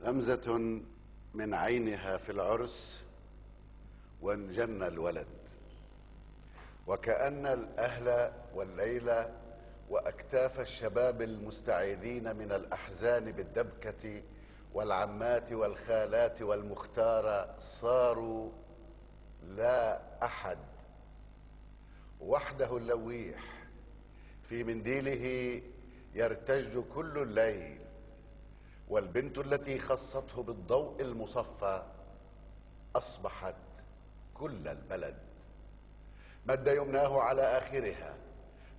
همزة من عينها في العرس وانجن الولد، وكأن الأهل والليلة وأكتاف الشباب المستعيذين من الأحزان بالدبكة والعمات والخالات والمختار صاروا لا أحد، وحده اللويح في منديله يرتج كل الليل، والبنت التي خصته بالضوء المصفى أصبحت كل البلد. مد يمناه على آخرها،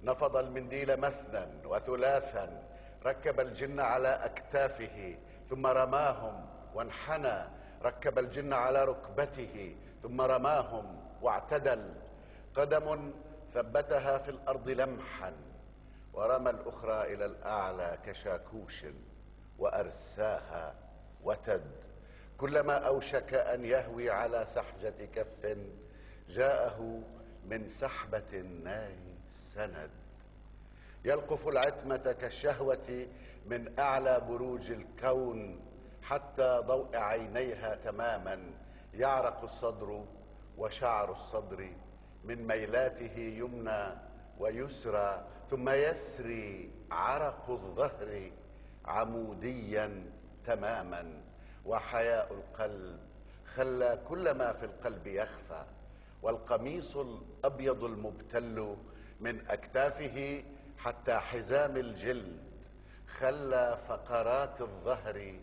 نفض المنديل مثنى وثلاثا، ركب الجن على أكتافه ثم رماهم وانحنى، ركب الجن على ركبته ثم رماهم واعتدل، قدم ثبتها في الأرض لمحا ورمى الأخرى إلى الأعلى كشاكوش وأرساها وتد. كلما أوشك أن يهوي على سحجة كف جاءه من سحبة النار سند، يلقف العتمة كالشهوة من أعلى بروج الكون حتى ضوء عينيها تماما يعرق الصدر وشعر الصدر من ميلاته يمنى ويسرى، ثم يسري عرق الظهر عموديا تماما، وحياء القلب خلى كل ما في القلب يخفى، والقميص الأبيض المبتل من أكتافه حتى حزام الجلد خلى فقرات الظهر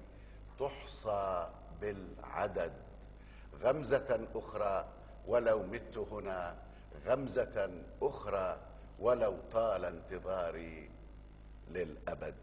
تحصى بالعدد. غمزة أخرى ولو مت هنا، غمزة أخرى ولو طال انتظاري للأبد.